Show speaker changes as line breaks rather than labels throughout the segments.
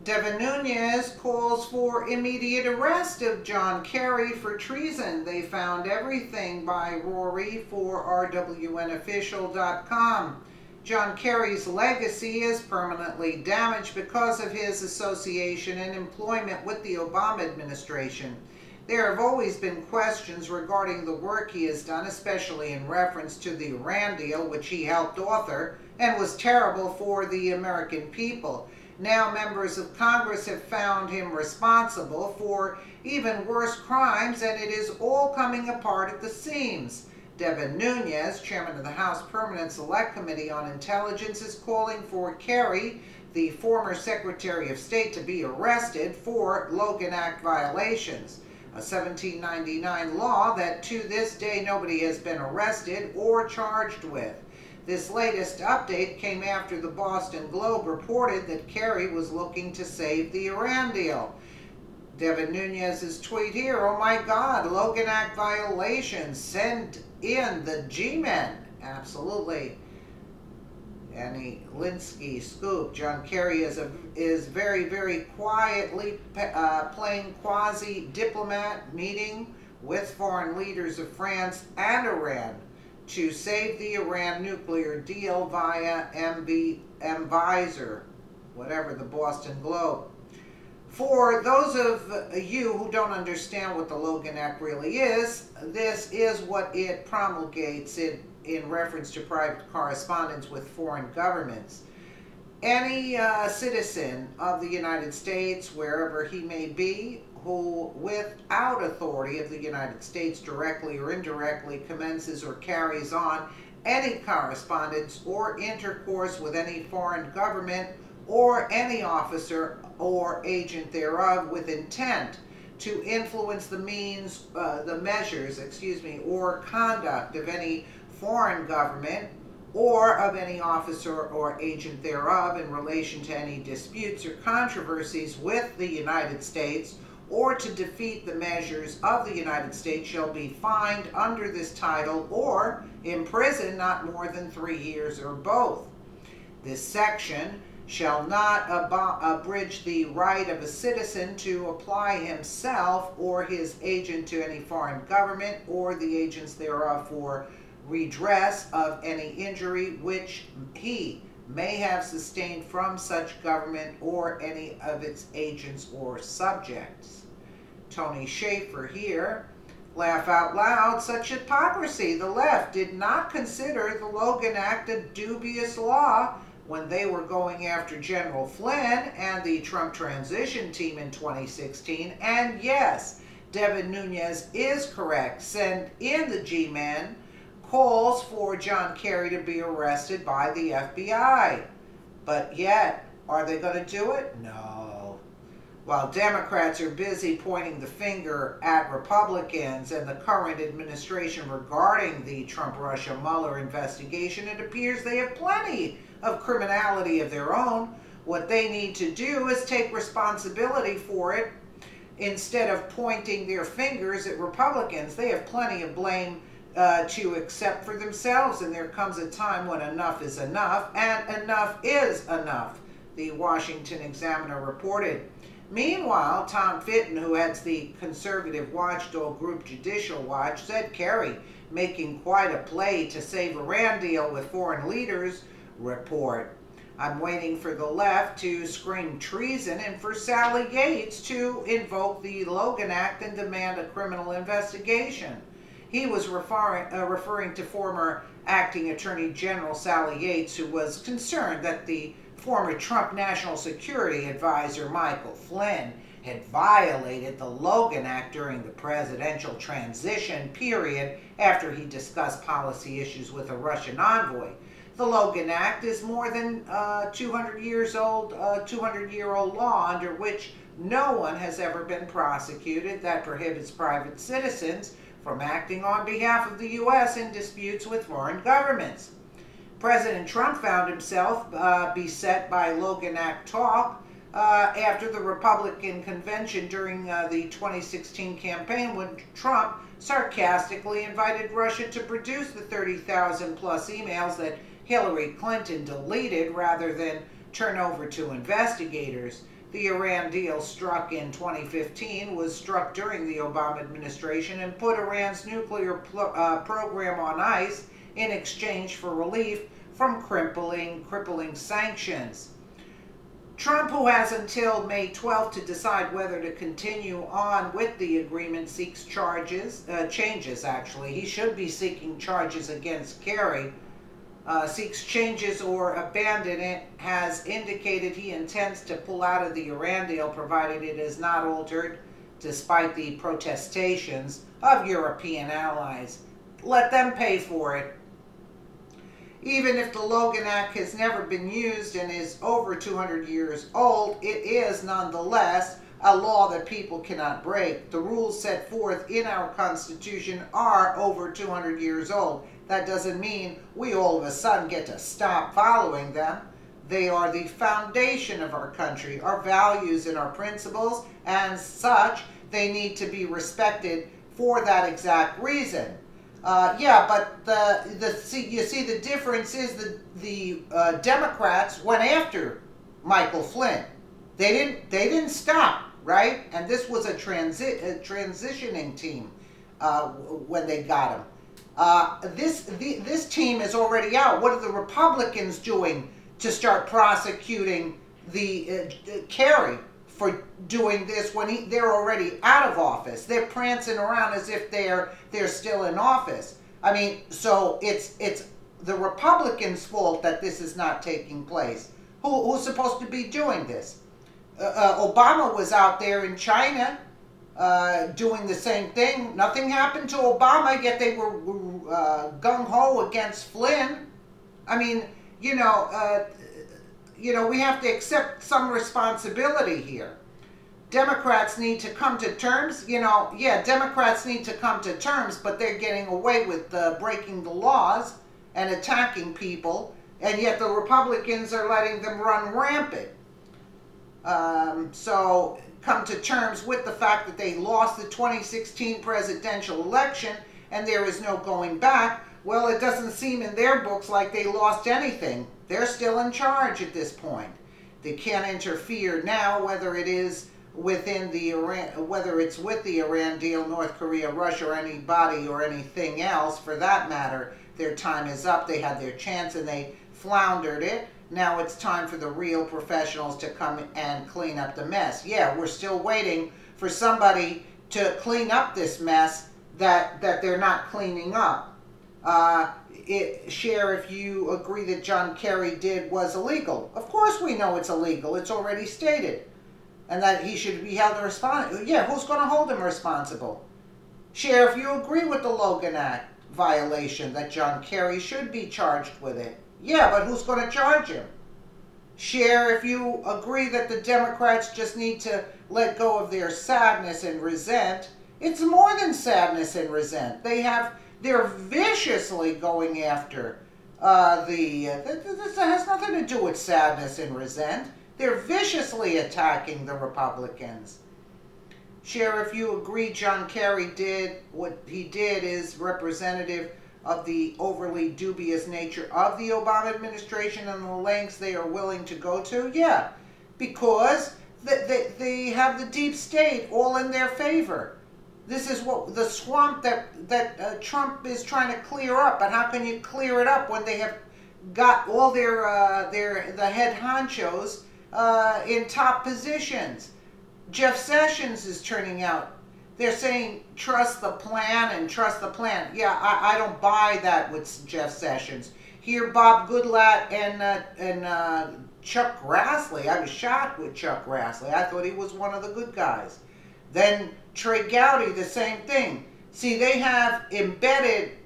Devin Nunes calls for immediate arrest of John Kerry for treason. They found everything by Rory for rwnofficial.com. John Kerry's legacy is permanently damaged because of his association and employment with the Obama administration. There have always been questions regarding the work he has done, especially in reference to the Iran deal, which he helped author and was terrible for the American people. Now members of Congress have found him responsible for even worse crimes, and it is all coming apart at the seams. Devin Nunes, chairman of the House Permanent Select Committee on Intelligence, is calling for Kerry, the former Secretary of State, to be arrested for Logan Act violations, a 1799 law that to this day nobody has been arrested or charged with. This latest update came after the Boston Globe reported that Kerry was looking to save the Iran deal. Devin Nunes' tweet here, "Oh my God, Logan Act violations, send in the G-men." Absolutely. Annie Linsky scoop. John Kerry is very, very quietly playing quasi-diplomat, meeting with foreign leaders of France and Iran to save the Iran nuclear deal via M-Visor, whatever, the Boston Globe. For those of you who don't understand what the Logan Act really is, this is what it promulgates in reference to private correspondence with foreign governments. Any citizen of the United States, wherever he may be, who without authority of the United States directly or indirectly commences or carries on any correspondence or intercourse with any foreign government or any officer or agent thereof with intent to influence the measures, or conduct of any foreign government or of any officer or agent thereof in relation to any disputes or controversies with the United States, or to defeat the measures of the United States, shall be fined under this title or imprisoned not more than 3 years or both. This section shall not abridge the right of a citizen to apply himself or his agent to any foreign government or the agents thereof for redress of any injury which he may have sustained from such government or any of its agents or subjects. Tony Schaefer here. Laugh out loud, such hypocrisy. The left did not consider the Logan Act a dubious law when they were going after General Flynn and the Trump transition team in 2016. And yes, Devin Nunes is correct. Send in the G-men. Calls for John Kerry to be arrested by the FBI. But yet, are they going to do it? No. While Democrats are busy pointing the finger at Republicans and the current administration regarding the Trump-Russia Mueller investigation, it appears they have plenty of criminality of their own. What they need to do is take responsibility for it. Instead of pointing their fingers at Republicans, they have plenty of blame to accept for themselves, and there comes a time when enough is enough, and enough is enough, the Washington Examiner reported. Meanwhile, Tom Fitton, who heads the conservative watchdog group Judicial Watch, said Kerry making quite a play to save Iran deal with foreign leaders. Report. I'm waiting for the left to scream treason and for Sally Yates to invoke the Logan Act and demand a criminal investigation. He was referring to former acting Attorney General Sally Yates, who was concerned that the former Trump National Security Advisor Michael Flynn had violated the Logan Act during the presidential transition period after he discussed policy issues with a Russian envoy. The Logan Act is more than 200-year-old law under which no one has ever been prosecuted that prohibits private citizens from acting on behalf of the U.S. in disputes with foreign governments. President Trump found himself beset by Logan Act talk after the Republican convention during the 2016 campaign, when Trump sarcastically invited Russia to produce the 30,000 plus emails that Hillary Clinton deleted rather than turn over to investigators. The Iran deal struck in 2015 was struck during the Obama administration and put Iran's nuclear program on ice in exchange for relief from crippling sanctions. Trump, who has until May 12th to decide whether to continue on with the agreement, seeks changes actually. He should be seeking charges against Kerry, seeks changes or abandon it, has indicated he intends to pull out of the Iran deal provided it is not altered, despite the protestations of European allies. Let them pay for it. Even if the Logan Act has never been used and is over 200 years old, it is nonetheless a law that people cannot break. The rules set forth in our Constitution are over 200 years old. That doesn't mean we all of a sudden get to stop following them. They are the foundation of our country, our values and our principles, and such, they need to be respected for that exact reason. But you see the difference is the Democrats went after Michael Flynn. They didn't stop, right? And this was a transitioning team when they got him. This team is already out. What are the Republicans doing to start prosecuting the Kerry for doing this when they're already out of office? They're prancing around as if they're still in office. I mean, so it's the Republicans' fault that this is not taking place. Who's supposed to be doing this? Obama was out there in China doing the same thing. Nothing happened to Obama, yet they were gung-ho against Flynn. I mean, we have to accept some responsibility here. Democrats need to come to terms. Democrats need to come to terms, but they're getting away with breaking the laws and attacking people, and yet the Republicans are letting them run rampant. So come to terms with the fact that they lost the 2016 presidential election and there is no going back. Well, it doesn't seem in their books like they lost anything. They're still in charge at this point. They can't interfere now, whether it is within the whether it's with the Iran deal, North Korea, Russia, or anybody or anything else for that matter. Their time is up. They had their chance and they floundered it. Now it's time for the real professionals to come and clean up the mess. Yeah, we're still waiting for somebody to clean up this mess that they're not cleaning up. Share if you agree that John Kerry did was illegal. Of course we know it's illegal. It's already stated. And that he should be held responsible. Yeah, who's going to hold him responsible? Share if you agree with the Logan Act violation, that John Kerry should be charged with it. Yeah, but who's going to charge him? Share if you agree that the Democrats just need to let go of their sadness and resent. It's more than sadness and resent. They're viciously going after this has nothing to do with sadness and resent. They're viciously attacking the Republicans. Share if you agree John Kerry did what he did is representative of the overly dubious nature of the Obama administration and the lengths they are willing to go to. Yeah, because they have the deep state all in their favor. This is what the swamp that Trump is trying to clear up. But how can you clear it up when they have got all the head honchos in top positions? Jeff Sessions is turning out. They're saying trust the plan and trust the plan. Yeah, I don't buy that with Jeff Sessions. Here, Bob Goodlatte and Chuck Grassley. I was shocked with Chuck Grassley. I thought he was one of the good guys. Then Trey Gowdy, the same thing. See, they have embedded.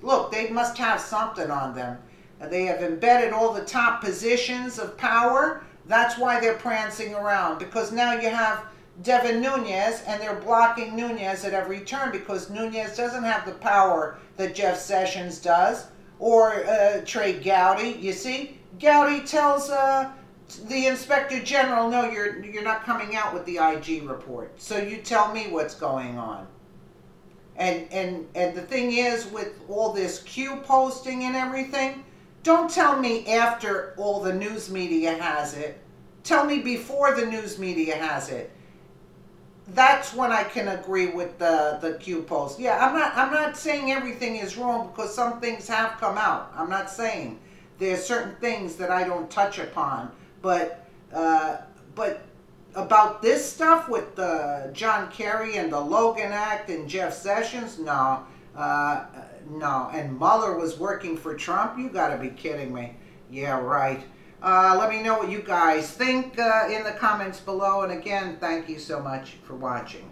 Look, they must have something on them. They have embedded all the top positions of power. That's why they're prancing around, because now you have Devin Nunes, and they're blocking Nunes at every turn because Nunes doesn't have the power that Jeff Sessions does, or Trey Gowdy. You see, Gowdy tells the Inspector General, no, you're not coming out with the IG report, so you tell me what's going on. And the thing is, with all this Q posting and everything, Don't tell me after all the news media has it. Tell me before the news media has it. That's when I can agree with the Q post. Yeah, I'm not saying everything is wrong, because some things have come out. I'm not saying there's certain things that I don't touch upon, but about this stuff with the John Kerry and the Logan Act and Jeff Sessions, no, no. And Mueller was working for Trump. You got to be kidding me. Yeah, right. Let me know what you guys think in the comments below. And again, thank you so much for watching.